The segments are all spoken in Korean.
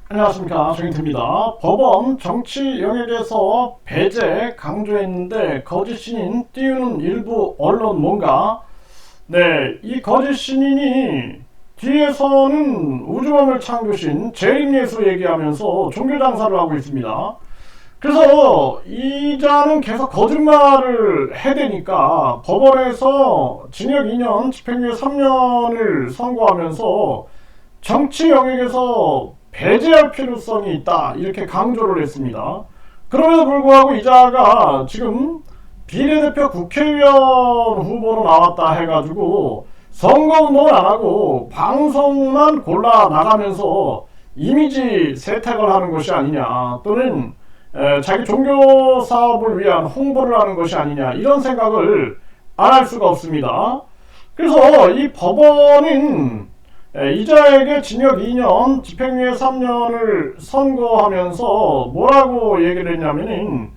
안녕하십니까, 정인태입니다. 법원 정치 영역에서 배제 강조했는데 거짓 신인 띄우는 일부 언론 뭔가. 네, 이 거짓 신인이 뒤에서는 우주원을 창조신 재림예수 얘기하면서 종교 장사를 하고 있습니다. 그래서 이자는 계속 거짓말을 해대니까 법원에서 징역 2년, 집행유예 3년을 선고하면서 정치 영역에서 배제할 필요성이 있다, 이렇게 강조를 했습니다. 그럼에도 불구하고 이자가 지금 비례대표 국회의원 후보로 나왔다 해가지고 선거운동을 안하고 방송만 골라 나가면서 이미지 세탁을 하는 것이 아니냐, 또는 자기 종교 사업을 위한 홍보를 하는 것이 아니냐, 이런 생각을 안 할 수가 없습니다. 그래서 이 법원은 이자에게 징역 2년, 집행유예 3년을 선고하면서 뭐라고 얘기를 했냐면은,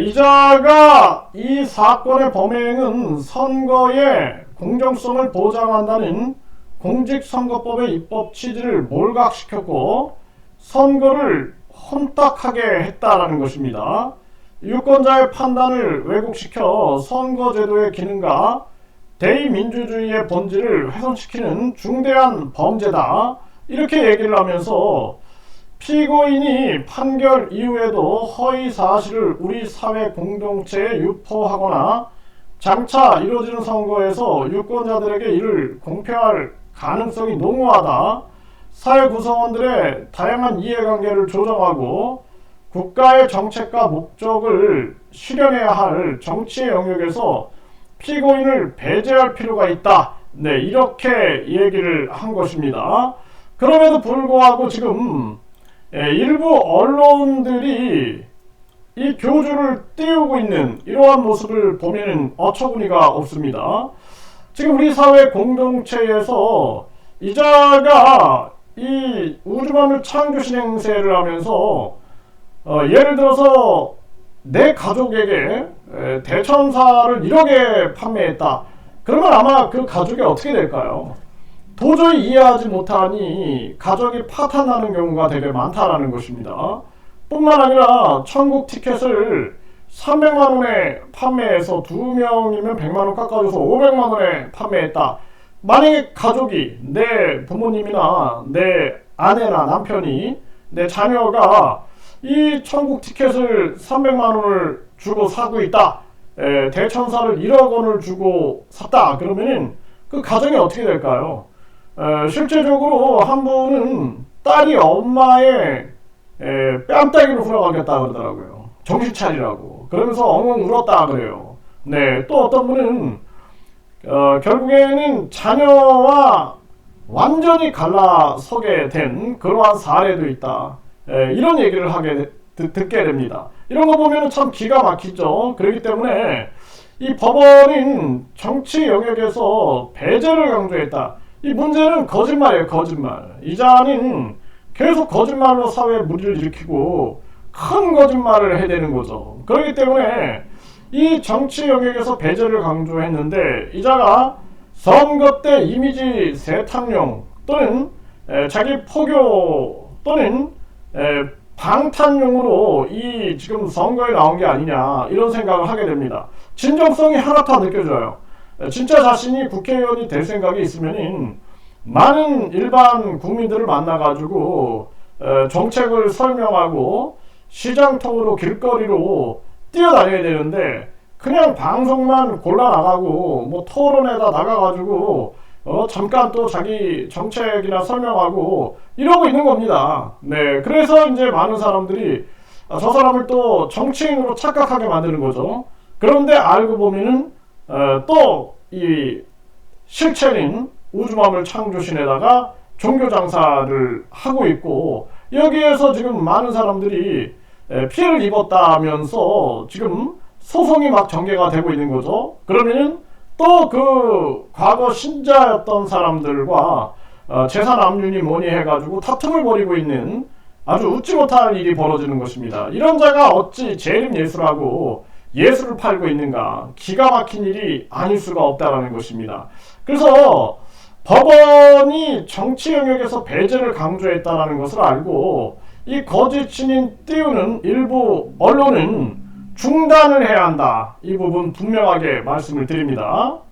이자가 이 사건의 범행은 선거의 공정성을 보장한다는 공직선거법의 입법 취지를 몰각시켰고 선거를 혼탁하게 했다라는 것입니다. 유권자의 판단을 왜곡시켜 선거제도의 기능과 대의민주주의의 본질을 훼손시키는 중대한 범죄다, 이렇게 얘기를 하면서 피고인이 판결 이후에도 허위 사실을 우리 사회 공동체에 유포하거나 장차 이루어지는 선거에서 유권자들에게 이를 공표할 가능성이 농후하다, 사회 구성원들의 다양한 이해관계를 조정하고 국가의 정책과 목적을 실현해야 할 정치의 영역에서 피고인을 배제할 필요가 있다, 네, 이렇게 얘기를 한 것입니다. 그럼에도 불구하고 지금 일부 언론들이 이 교주를 띄우고 있는 이러한 모습을 보면 어처구니가 없습니다. 지금 우리 사회 공동체에서 이자가 이 우주만을 창조신 행세를 하면서 예를 들어서 내 가족에게 대천사를 1억에 판매했다. 그러면 아마 그 가족이 어떻게 될까요? 도저히 이해하지 못하니 가족이 파탄나는 경우가 되게 많다라는 것입니다. 뿐만 아니라 천국 티켓을 300만원에 판매해서 2명이면 100만원 깎아줘서 500만원에 판매했다. 만약에 가족이, 내 부모님이나 내 아내나 남편이, 내 자녀가 이 천국 티켓을 300만원을 주고 사고 있다, 대천사를 1억 원을 주고 샀다, 그러면은 그 가정이 어떻게 될까요? 실제적으로 한 분은 딸이 엄마의 뺨따기를 후려가겠다 그러더라고요. 정신 차리라고. 그러면서 엉엉 울었다 그래요. 네, 또 어떤 분은 결국에는 자녀와 완전히 갈라서게 된 그러한 사례도 있다, 이런 얘기를 듣게 됩니다. 이런 거 보면 참 기가 막히죠. 그렇기 때문에 이 법원은 정치 영역에서 배제를 강조했다. 이 문제는 거짓말이에요, 거짓말. 이자는 계속 거짓말로 사회에 무리를 일으키고 큰 거짓말을 해대는 거죠. 그렇기 때문에 이 정치 영역에서 배제를 강조했는데 이자가 선거 때 이미지 세탁용 또는 자기 포교 또는 방탄용으로 이 지금 선거에 나온 게 아니냐, 이런 생각을 하게 됩니다. 진정성이 하나도 안 느껴져요. 진짜 자신이 국회의원이 될 생각이 있으면 많은 일반 국민들을 만나가지고 정책을 설명하고 시장통으로 길거리로 뛰어다녀야 되는데 그냥 방송만 골라 나가고 뭐 토론에다 나가가지고 잠깐 또 자기 정책이나 설명하고 이러고 있는 겁니다. 네, 그래서 이제 많은 사람들이 저 사람을 또 정치인으로 착각하게 만드는 거죠. 그런데 알고 보면은 또 이 실체인 우주맘을 창조신에다가 종교 장사를 하고 있고, 여기에서 지금 많은 사람들이 피해를 입었다면서 지금 소송이 막 전개가 되고 있는 거죠. 그러면은 또 그 과거 신자였던 사람들과 재산 압류니 뭐니 해가지고 다툼을 벌이고 있는 아주 웃지 못할 일이 벌어지는 것입니다. 이런 자가 어찌 재림 예수라고 예수를 팔고 있는가, 기가 막힌 일이 아닐 수가 없다라는 것입니다. 그래서 법원이 정치 영역에서 배제를 강조했다는 것을 알고 이 거짓 신인 띄우는 일부 언론은 중단을 해야 한다. 이 부분 분명하게 말씀을 드립니다.